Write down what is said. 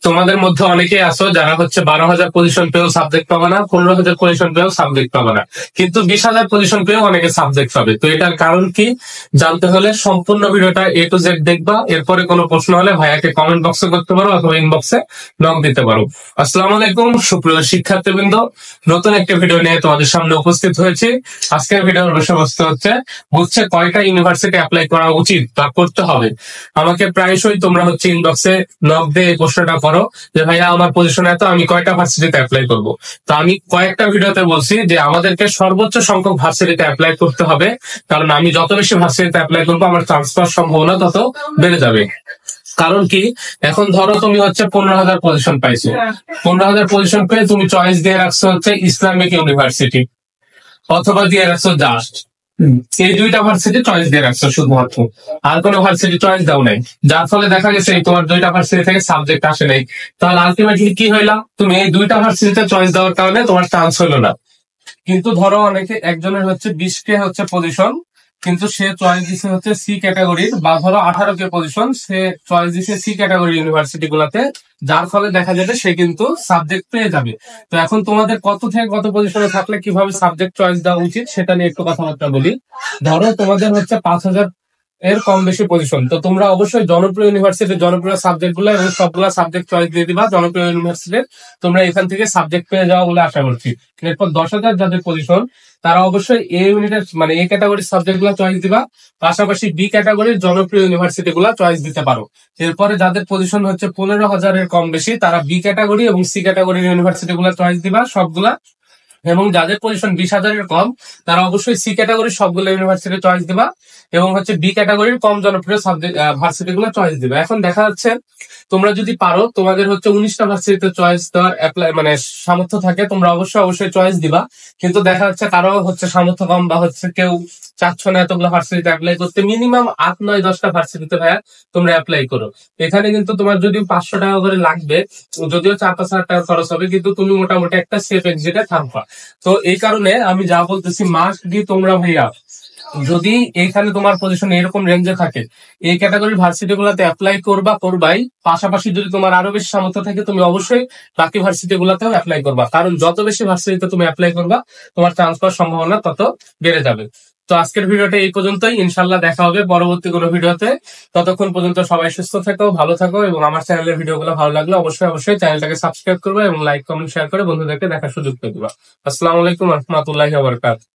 তোমাদের মধ্যে অনেকেই আছো যারা হচ্ছে 12,000 পজিশন পেয়েও সাবজেক্ট পাবে না, 15,000 পজিশন পেয়েও সাবজেক্ট পাবে না, কিন্তু 20,000 পজিশন পেয়েও অনেকে সাবজেক্ট পাবে। তো এটার কারণ কি জানতে হলে সম্পূর্ণ ভিডিওটা A to Z দেখবা। এরপরে কোনো প্রশ্ন হলে ভাইয়াকে কমেন্ট বক্সে করতে পারো অথবা ইনবক্সে নক দিতে পারো। আসসালামু আলাইকুম সুপ্রিয় শিক্ষার্থীবৃন্দ, নতুন একটা ভিডিও নিয়ে তোমাদের সামনে উপস্থিত হয়েছি। আজকের ভিডিওর বিষয়বস্তু হচ্ছে কয়টা ইউনিভার্সিটি অ্যাপ্লাই করা উচিত বা করতে হবে। আমাকে প্রায়শই তোমরা হচ্ছে ইনবক্সে নক দিয়ে এই প্রশ্নটা করো যে ভাইয়া আমার পজিশন এত, আমি কয়টা ভার্সিটিতে অ্যাপ্লাই করব। তো আমি কয়েকটা ভিডিওতে বলছি যে আমাদেরকে সর্বোচ্চ সংখ্যক ভার্সিটিতে অ্যাপ্লাই করতে হবে, কারণ আমি যত বেশি ভার্সিটিতে অ্যাপ্লাই করবো আমার চান্স পাওয়ার সম্ভাবনা তত বেড়ে যাবে। কারণ কি, এখন ধরো তুমি হচ্ছে 15,000 পজিশন পাইছো, 15,000 পজিশন পেয়ে তুমি চয়েস দিয়ে রাখছো হচ্ছে ইসলামিক ইউনিভার্সিটি অথবা দিয়ে রাখছো জাস্ট, এই দুইটা ভার্সিটি চয়েস দিয়ে রাখছো শুধুমাত্র, আর কোনো ভার্সিটি চয়েস দাও নাই। যার ফলে দেখা গেছে তোমার দুইটা ভার্সিটি থেকে সাবজেক্ট আসে নাই। তাহলে আলটিমেটলি কি হইলা, তুমি এই দুইটা ভার্সিটিতে চয়েস দেওয়ার কারণে তোমার চান্স হইলো না। কিন্তু ধরো অনেকে একজনের হচ্ছে 20K হচ্ছে পজিশন, কিন্তু সে চয়েস দিছে হচ্ছে সি ক্যাটাগরির, বা ধরো 18K পজিশন, সে চয়েস দিছে সি ক্যাটাগরি ইউনিভার্সিটি গুলাতে, যার ফলে দেখা যাবে সে কিন্তু সাবজেক্ট পেয়ে যাবে। তো এখন তোমাদের কত থেকে কত পজিশনে থাকলে কিভাবে সাবজেক্ট চয়েস দেওয়া উচিত সেটা নিয়ে একটু কথাবার্তা বলি। ধরো তোমাদের হচ্ছে 5,000 এর কম বেশি পজিশন, তো তোমরা অবশ্যই জনপ্রিয় ইউনিভার্সিটির জনপ্রিয় সাবজেক্ট গুলো এবং সবগুলা সাবজেক্ট চয়েস দিয়ে দিবা জনপ্রিয় ইউনিভার্সিটির, তোমরা এখান থেকে সাবজেক্ট পেয়ে যাওয়া বলে আশা করছি। এরপর 10,000 যাদের পজিশন তারা অবশ্যই এ ইউনিটের মানে এ ক্যাটাগরির সাবজেক্ট গুলা চয়েস দিবা, পাশাপাশি বি ক্যাটাগরির জনপ্রিয় ইউনিভার্সিটি গুলা চয়েস দিতে পারো। এরপরে যাদের পজিশন হচ্ছে 15,000 এর কম বেশি তারা বি ক্যাটাগরি এবং সি ক্যাটাগরির ইউনিভার্সিটি গুলা চয়েস দিবা সবগুলা, এবং যাদের পজিশন 20,000 এর কম তারা অবশ্যই সি ক্যাটাগরির সবগুলো ইউনিভার্সিটি চয়েস দিবা, এবং হচ্ছে বি ক্যাটাগরির কম জনপ্রিয় সাবজেক্ট ভার্সিটি গুলো চয়েস দিবা। এখন দেখা যাচ্ছে তোমরা যদি পারো, তোমাদের হচ্ছে 19টা ভার্সিটিতে চয়েস দেওয়ার অ্যাপ্লাই মানে সামর্থ্য থাকে, তোমরা অবশ্যই চয়েস দিবা। কিন্তু দেখা যাচ্ছে কারো হচ্ছে সামর্থ্য কম, বা হচ্ছে কেউ চাচ্ছ না এতগুলো ভার্সিটিতে অ্যাপ্লাই করতে, মিনিমাম 8, 9, 10টা ভার্সিটিতে ভাইয়া তোমরা অ্যাপ্লাই করো। এখানে কিন্তু তোমার যদিও 500 টাকা করে লাগবে, যদিও 4-5 হাজার টাকা খরচ হবে, কিন্তু তুমি মোটামুটি একটা সেফ এক্সিটে থাকবা। তো এই কারণে আমি যা বলতেছি, মাস্ট বি তোমরা ভাইয়া যদি এখানে তোমার পজিশন এরকম রেঞ্জে থাকে এই ক্যাটাগরির ভার্সিটি গুলাতে অ্যাপ্লাই করবাই, পাশাপাশি যদি তোমার আরো বেশি সামর্থ্য থাকে তুমি অবশ্যই বাকি ভার্সিটি গুলাতেও অ্যাপ্লাই করবা, কারণ যত বেশি ভার্সিটিতে তুমি অ্যাপ্লাই করবা তোমার চান্স পাওয়ার সম্ভাবনা তত বেড়ে যাবে। তো আজকের ভিডিওটা এই পর্যন্তই, ইনশাল্লাহ দেখা হবে পরবর্তী কোনো ভিডিওতে। ততক্ষণ পর্যন্ত সবাই সুস্থ থাকো, ভালো থাকো, এবং আমার চ্যানেলের ভিডিওগুলো ভালো লাগলে অবশ্যই চ্যানেলটাকে সাবস্ক্রাইব করবে এবং লাইক কমেন্ট শেয়ার করে বন্ধুদেরকে দেখার সুযোগ করে দিবা। আসসালামু আলাইকুম রহমতুল্লাহি ওয়া বারাকাতুহু।